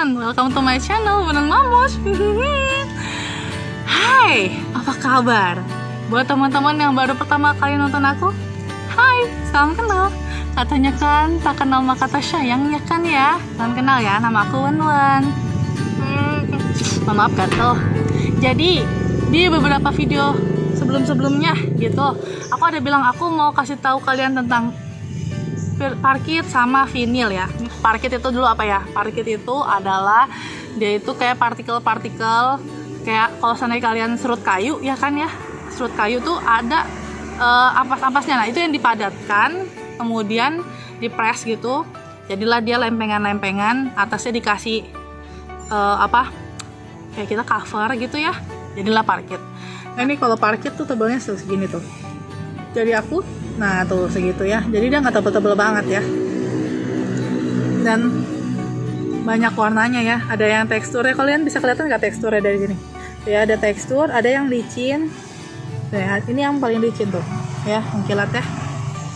teman-teman, welcome to my channel, Bunun Mamos. Hai, apa kabar? Buat teman-teman yang baru pertama kali nonton aku, hai, salam kenal. Katanya kan, tak kenal maka tak sayang, ya kan ya? Salam kenal ya, nama aku Wan. Maaf gatel. Jadi, di beberapa video sebelum-sebelumnya gitu, aku ada bilang aku mau kasih tahu kalian tentang parkit sama vinil ya. Parkit itu dulu apa ya? Parkit itu adalah dia itu kayak partikel-partikel, kayak kalau seandainya kalian serut kayu ya kan ya, serut kayu tuh ada ampas-ampasnya. Nah itu yang dipadatkan, kemudian dipres gitu, jadilah dia lempengan-lempengan, atasnya dikasih kayak kita cover gitu ya, jadilah parkit. Nah ini kalau parkit tuh tebalnya segini tuh, jadi aku nah tuh segitu ya, jadi dia nggak tebel-tebel banget ya, dan banyak warnanya ya. Ada yang teksturnya, kalian bisa kelihatan nggak teksturnya dari sini ya, ada tekstur, ada yang licin. Nah, ini yang paling licin tuh ya, mengkilat ya.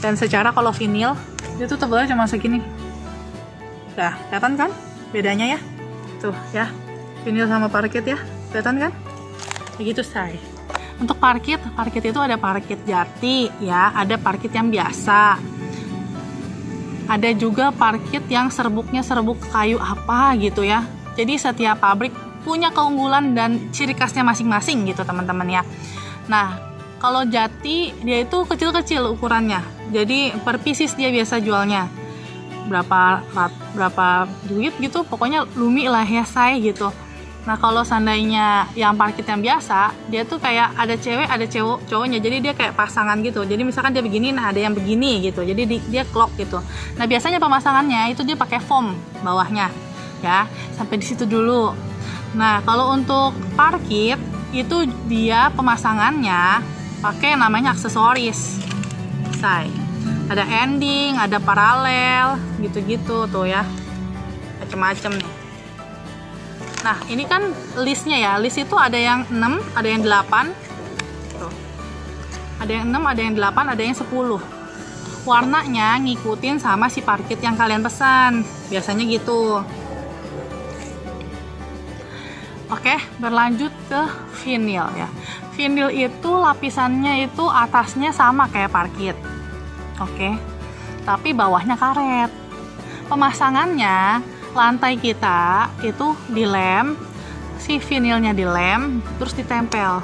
Dan secara kalau vinil dia tuh tebalnya cuma segini. Nah kelihatan kan bedanya ya, tuh ya, vinil sama parkit ya, kelihatan kan begitu say. Untuk parkit itu ada parkit jati ya, ada parkit yang biasa, ada juga parkit yang serbuknya serbuk kayu apa gitu ya. Jadi setiap pabrik punya keunggulan dan ciri khasnya masing-masing gitu teman-teman ya. Nah kalau jati dia itu kecil-kecil ukurannya, jadi per pieces dia biasa jualnya berapa duit gitu, pokoknya lumi lah ya say gitu. Nah kalau seandainya yang parkit yang biasa, dia tuh kayak ada cewek ada cowoknya, jadi dia kayak pasangan gitu. Jadi misalkan dia begini, nah ada yang begini gitu, jadi dia clock gitu. Nah biasanya pemasangannya itu dia pakai foam bawahnya ya, sampai di situ dulu. Nah kalau untuk parkit itu dia pemasangannya pakai namanya aksesoris say. Ada ending, ada paralel gitu-gitu tuh ya, macem-macem nih. Nah ini kan listnya ya, list itu ada yang 6, ada yang 8 tuh. Ada yang 6, ada yang 8, ada yang 10. Warnanya ngikutin sama si parkit yang kalian pesan, biasanya gitu. Oke, berlanjut ke vinil ya. Vinil itu lapisannya itu atasnya sama kayak parkit, oke, tapi bawahnya karet. Pemasangannya lantai kita itu dilem, si vinilnya dilem, terus ditempel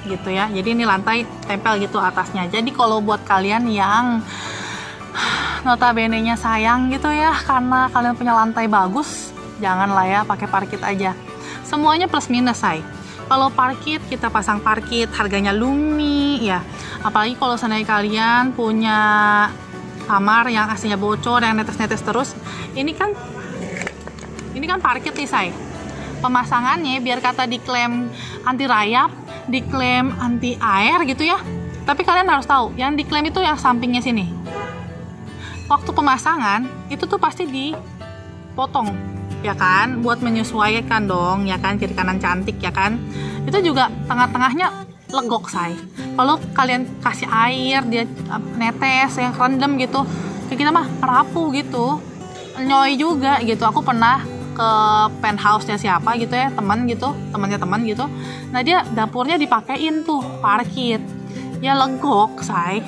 gitu ya. Jadi ini lantai tempel gitu atasnya. Jadi kalau buat kalian yang notabene-nya sayang gitu ya, karena kalian punya lantai bagus, janganlah ya pakai parkit aja. Semuanya plus minus say. Kalau parkit kita pasang parkit, harganya lumi ya. Apalagi kalau seandainya kalian punya kamar yang AC-nya bocor, yang netes-netes terus, ini kan parkit nih say. Pemasangannya biar kata diklaim anti rayap, diklaim anti air gitu ya. Tapi kalian harus tahu, yang diklaim itu yang sampingnya sini. Waktu pemasangan itu tuh pasti dipotong ya kan, buat menyesuaikan dong ya kan, kiri kanan cantik ya kan. Itu juga tengah-tengahnya legok say. Kalau kalian kasih air dia netes yang rendem gitu, kayak kita mah rapuh gitu, nyoy juga gitu. Aku pernah ke penthouse-nya siapa gitu ya, temannya teman gitu. Nah dia dapurnya dipakein tuh parkit, ya legok say.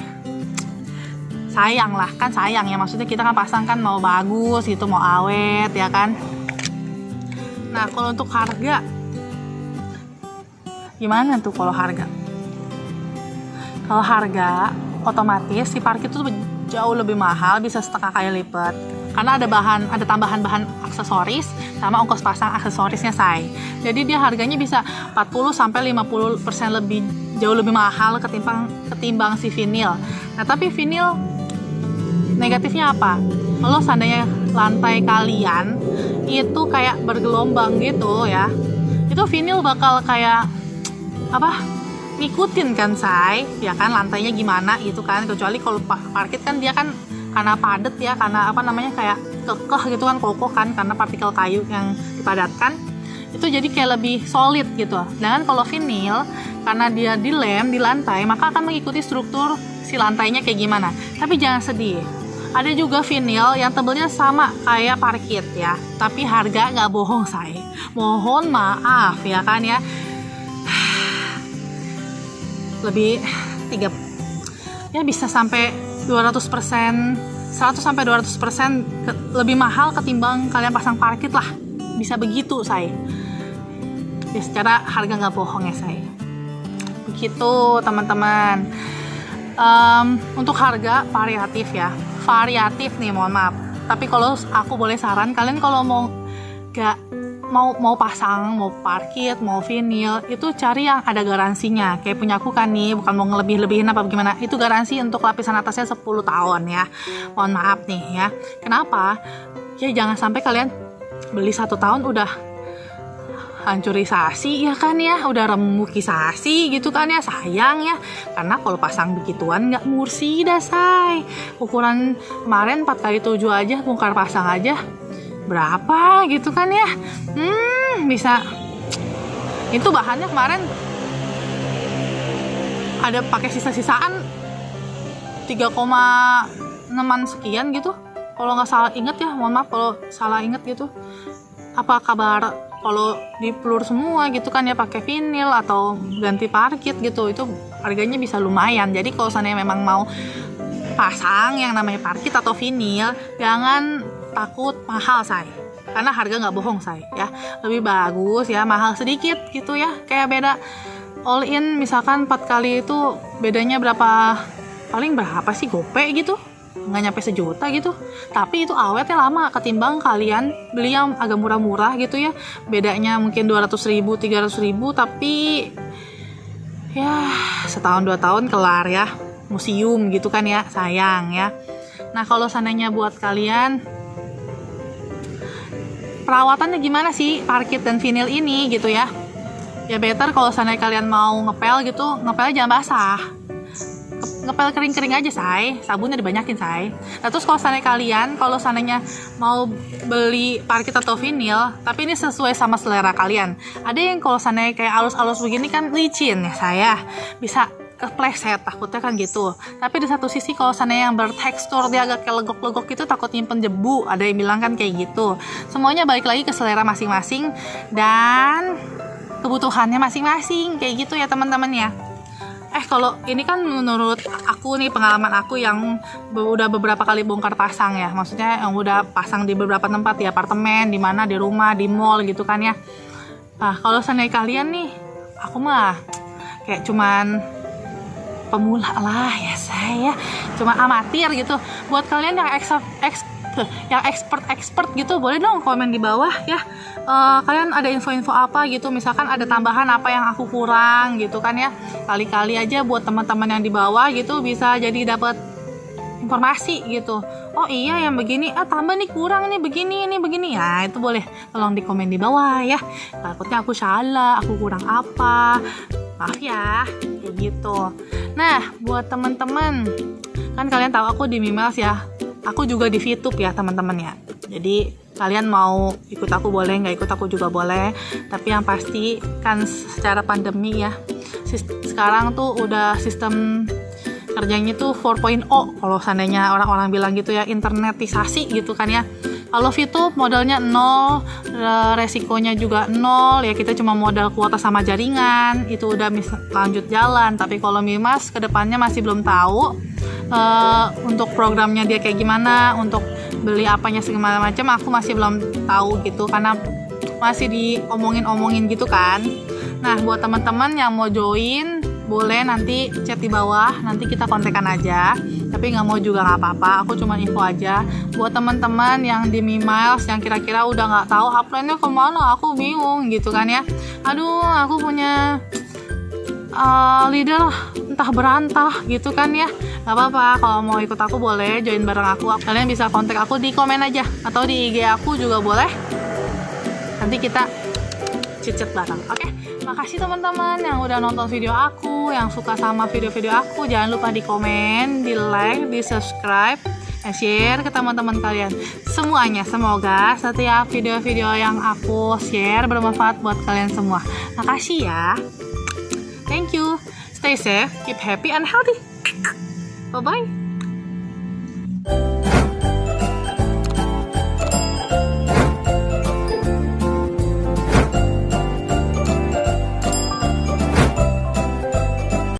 Sayang lah kan, sayang ya, maksudnya kita kan pasang kan mau bagus gitu, mau awet ya kan. Nah kalau untuk harga gimana tuh? Kalau harga otomatis si parkit itu jauh lebih mahal, bisa setengah kali lipat, karena ada tambahan bahan aksesoris sama ongkos pasang aksesorisnya say. Jadi dia harganya bisa 40-50% lebih, jauh lebih mahal ketimbang si vinil. Nah tapi vinil negatifnya apa? Kalau seandainya lantai kalian itu kayak bergelombang gitu ya, itu vinil bakal kayak ngikutin kan say ya kan, lantainya gimana gitu kan. Kecuali kalau parkit kan dia kan karena padat ya, karena kayak kekeh gitu kan, kokoh kan, karena partikel kayu yang dipadatkan itu jadi kayak lebih solid gitu. Sedangkan kalau vinil karena dia dilem di lantai, maka akan mengikuti struktur si lantainya kayak gimana. Tapi jangan sedih, Ada juga vinil yang tebelnya sama kayak parkit ya, tapi harga nggak bohong say. Mohon maaf ya kan ya. Lebih 3 ya bisa sampai 200%, 100 sampai 200% lebih mahal ketimbang kalian pasang parkit lah. Bisa begitu say. Ya secara harga nggak bohong ya say. Begitu teman-teman. Untuk harga variatif ya, variatif nih, mohon maaf. Tapi kalau aku boleh saran, kalian kalau mau pasang, mau parkit, mau vinil, itu cari yang ada garansinya. Kayak punya aku kan nih, bukan mau ngelebih-lebihin apa gimana. Itu garansi untuk lapisan atasnya 10 tahun ya. Mohon maaf nih ya. Kenapa? Ya jangan sampai kalian beli 1 tahun udah hancurisasi ya kan ya, udah remukisasi gitu kan ya, sayang ya. Karena kalau pasang begituan nggak mursi dah say. Ukuran kemarin 4x7 aja, bongkar pasang aja berapa gitu kan ya. Bisa itu bahannya kemarin ada pakai sisa-sisaan 3,6 sekian gitu kalau nggak salah inget ya. Mohon maaf kalau salah inget gitu. Apa kabar kalau dipelur semua gitu kan ya, pakai vinil atau ganti parkit gitu, itu harganya bisa lumayan. Jadi kalau seandainya memang mau pasang yang namanya parkit atau vinil, jangan takut mahal say, karena harga nggak bohong say ya. Lebih bagus ya mahal sedikit gitu ya, kayak beda all in misalkan 4 kali itu bedanya berapa, paling berapa sih, gope gitu, nggak nyampe sejuta gitu, tapi itu awetnya lama ketimbang kalian beli yang agak murah-murah gitu ya, bedanya mungkin 200.000 300.000, tapi ya setahun 2 tahun kelar ya, museum gitu kan ya, sayang ya. Nah kalau seandainya buat kalian perawatannya gimana sih parkit dan vinil ini gitu ya, ya better kalau seandainya kalian mau ngepel gitu, ngepelnya jangan basah, ngepel kering-kering aja say, sabunnya dibanyakin say. Nah terus kalau seandainya kalian, kalau seandainya mau beli parkit atau vinil, tapi ini sesuai sama selera kalian. Ada yang kalau seandainya kayak alus-alus begini kan licin ya saya, bisa kepleset takutnya kan gitu. Tapi di satu sisi kalau seandainya yang bertekstur dia agak kayak legok-legok gitu, takut nyimpen debu, ada yang bilang kan kayak gitu. Semuanya balik lagi ke selera masing-masing dan kebutuhannya masing-masing kayak gitu ya teman-teman ya. Kalau ini kan menurut aku nih, pengalaman aku yang udah beberapa kali bongkar pasang ya, maksudnya yang udah pasang di beberapa tempat, di apartemen, di mana, di rumah, di mall gitu kan ya. Nah kalau seandainya kalian nih, aku mah kayak cuman pemula lah ya saya, cuma amatir gitu. Buat kalian yang expert gitu, boleh dong komen di bawah ya. Kalian ada info-info apa gitu, misalkan ada tambahan apa yang aku kurang gitu kan ya, kali-kali aja buat teman-teman yang di bawah gitu bisa jadi dapat informasi gitu. Oh iya yang begini, tambah nih, kurang nih begini, ini begini ya, itu boleh tolong di komen di bawah ya. Takutnya aku salah, aku kurang apa, maaf ya kayak gitu. Nah buat teman-teman, kan kalian tahu aku di Mimels ya, aku juga di VTube ya teman-teman ya. Jadi kalian mau ikut aku boleh, nggak ikut aku juga boleh. Tapi yang pasti kan secara pandemi ya, sekarang tuh udah sistem kerjanya tuh 4.0 kalau seandainya orang-orang bilang gitu ya, internetisasi gitu kan ya. Kalau VTube modalnya 0, resikonya juga 0 ya, kita cuma modal kuota sama jaringan, itu udah lanjut jalan. Tapi kalau Mimels kedepannya masih belum tahu untuk programnya dia kayak gimana, untuk beli apanya segala macam aku masih belum tahu gitu, karena masih diomongin gitu kan. Nah buat teman-teman yang mau join boleh nanti chat di bawah, nanti kita kontekan aja. Tapi nggak mau juga nggak apa-apa, aku cuma info aja. Buat teman-teman yang di Mimels yang kira-kira udah nggak tahu upline-nya kemana, aku bingung gitu kan ya. Aduh aku punya leader entah berantah gitu kan ya. Gak apa-apa, kalau mau ikut aku boleh join bareng aku. Kalian bisa kontak aku di komen aja, atau di IG aku juga boleh. Nanti kita chat bareng. Oke, makasih teman-teman yang udah nonton video aku, yang suka sama video-video aku. Jangan lupa di komen, di like, di subscribe, dan share ke teman-teman kalian semuanya. Semoga setiap video-video yang aku share bermanfaat buat kalian semua. Makasih ya. Thank you. Stay safe, keep happy and healthy. Bye-bye.